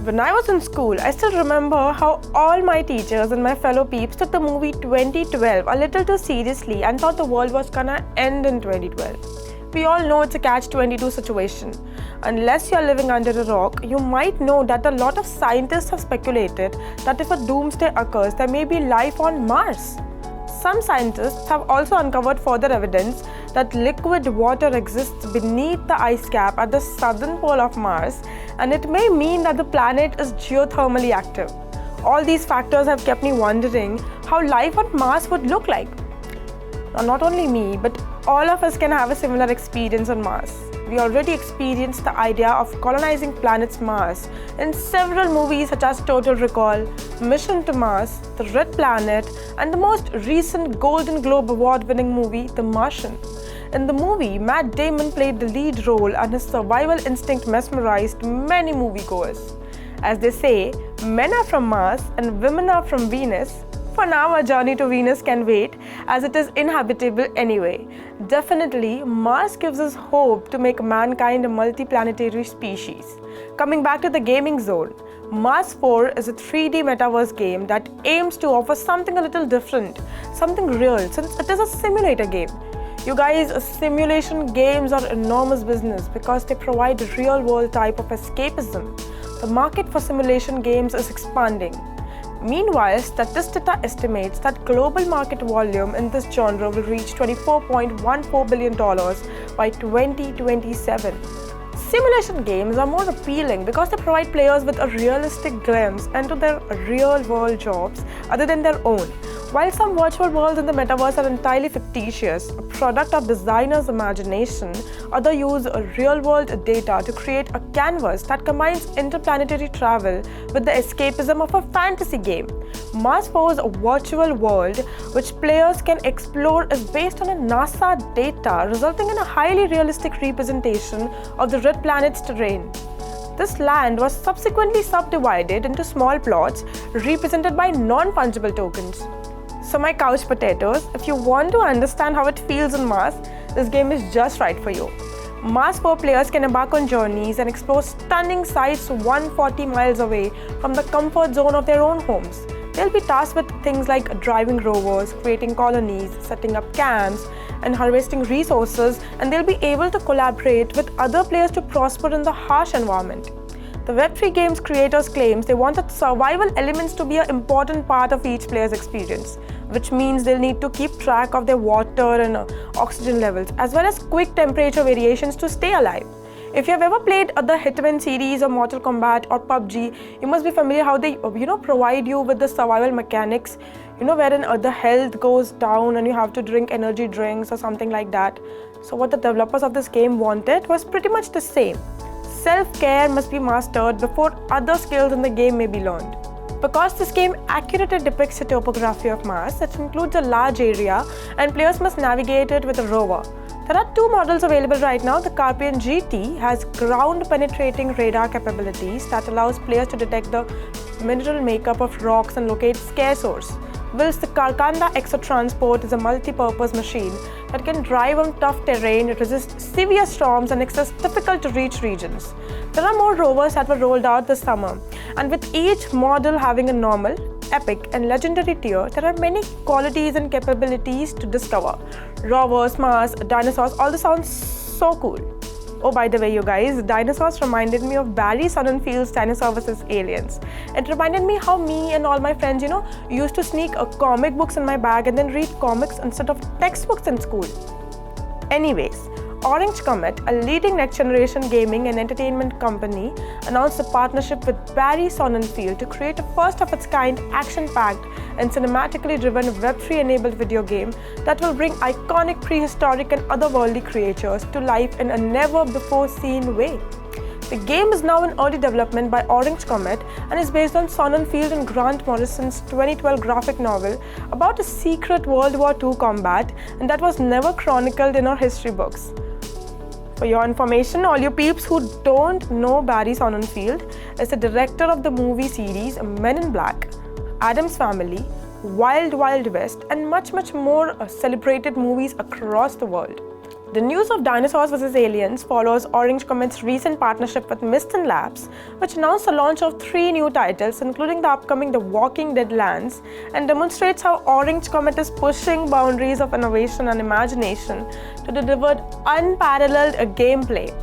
When I was in school, I still remember how all my teachers and my fellow peeps took the movie 2012 a little too seriously and thought the world was gonna end in 2012. We all know it's a catch-22 situation. Unless you're living under a rock, you might know that a lot of scientists have speculated that if a doomsday occurs, there may be life on Mars. Some scientists have also uncovered further evidence that liquid water exists beneath the ice cap at the southern pole of Mars, and it may mean that the planet is geothermally active. All these factors have kept me wondering how life on Mars would look like. Now, not only me, but all of us can have a similar experience on Mars. We already experienced the idea of colonizing planets Mars in several movies such as Total Recall, Mission to Mars, The Red Planet, and the most recent Golden Globe Award-winning movie, The Martian. In the movie, Matt Damon played the lead role and his survival instinct mesmerized many moviegoers. As they say, men are from Mars and women are from Venus. For now, our journey to Venus can wait, as it is inhabitable anyway. Definitely, Mars gives us hope to make mankind a multiplanetary species. Coming back to the gaming zone, Mars4 is a 3D metaverse game that aims to offer something a little different, something real, since it is a simulator game. You guys, simulation games are enormous business because they provide a real-world type of escapism. The market for simulation games is expanding. Meanwhile, Statista estimates that global market volume in this genre will reach $24.14 billion by 2027. Simulation games are more appealing because they provide players with a realistic glimpse into their real-world jobs other than their own. While some virtual worlds in the metaverse are entirely fictitious, a product of designers' imagination, others use real-world data to create a canvas that combines interplanetary travel with the escapism of a fantasy game. Mars4's virtual world, which players can explore, is based on a NASA data, resulting in a highly realistic representation of the Red Planet's terrain. This land was subsequently subdivided into small plots represented by non-fungible tokens. So my couch potatoes, if you want to understand how it feels on Mars, this game is just right for you. Mars4 players can embark on journeys and explore stunning sights 140 miles away from the comfort zone of their own homes. They'll be tasked with things like driving rovers, creating colonies, setting up camps, and harvesting resources, and they'll be able to collaborate with other players to prosper in the harsh environment. The Web3 game's creators claims they wanted survival elements to be an important part of each player's experience, which means they'll need to keep track of their water and oxygen levels, as well as quick temperature variations to stay alive. If you have ever played the Hitman series or Mortal Kombat or PUBG, you must be familiar how they provide you with the survival mechanics, wherein the health goes down and you have to drink energy drinks or something like that. So what the developers of this game wanted was pretty much the same. Self-care must be mastered before other skills in the game may be learned. Because this game accurately depicts the topography of Mars, it includes a large area and players must navigate it with a rover. There are two models available right now. The Carpian GT has ground-penetrating radar capabilities that allows players to detect the mineral makeup of rocks and locate scare source, whilst the Karkanda Exotransport is a multi-purpose machine that can drive on tough terrain, resist severe storms, and access difficult-to-reach regions. There are more rovers that were rolled out this summer, and with each model having a normal, epic, and legendary tier, there are many qualities and capabilities to discover. Rovers, Mars, Dinosaurs, all this sounds so cool. Oh, by the way, you guys, Dinosaurs reminded me of Barry Sonnenfeld's Dinosaurs vs. Aliens. It reminded me how me and all my friends, used to sneak comic books in my bag and then read comics instead of textbooks in school. Anyways, Orange Comet, a leading next-generation gaming and entertainment company, announced a partnership with Barry Sonnenfeld to create a first-of-its-kind, action-packed, and cinematically driven Web3-enabled video game that will bring iconic prehistoric and otherworldly creatures to life in a never-before-seen way. The game is now in early development by Orange Comet and is based on Sonnenfeld and Grant Morrison's 2012 graphic novel about a secret World War II combat, and that was never chronicled in our history books. For your information, all you peeps who don't know Barry Sonnenfeld is the director of the movie series Men in Black, Addams Family, Wild Wild West, and much more celebrated movies across the world. The news of Dinosaurs vs. Aliens follows Orange Comet's recent partnership with Miston Labs, which announced the launch of 3 new titles, including the upcoming The Walking Dead lands, and demonstrates how Orange Comet is pushing boundaries of innovation and imagination to deliver unparalleled gameplay.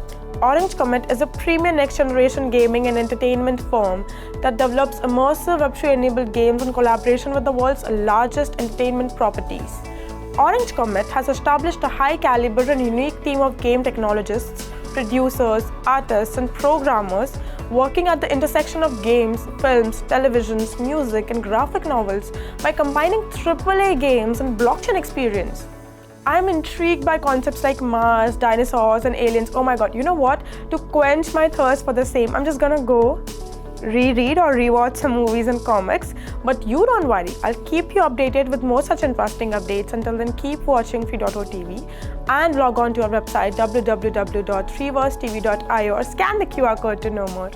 Orange Comet is a premier next-generation gaming and entertainment firm that develops immersive Web3-enabled games in collaboration with the world's largest entertainment properties. Orange Comet has established a high-caliber and unique team of game technologists, producers, artists, and programmers working at the intersection of games, films, televisions, music, and graphic novels by combining AAA games and blockchain experience. I'm intrigued by concepts like Mars, dinosaurs, and aliens. Oh my god, you know what? To quench my thirst for the same, I'm just gonna go reread or rewatch some movies and comics. But you don't worry, I'll keep you updated with more such interesting updates. Until then, keep watching Free.OTV and log on to our website www.freeversetv.io or scan the QR code to know more.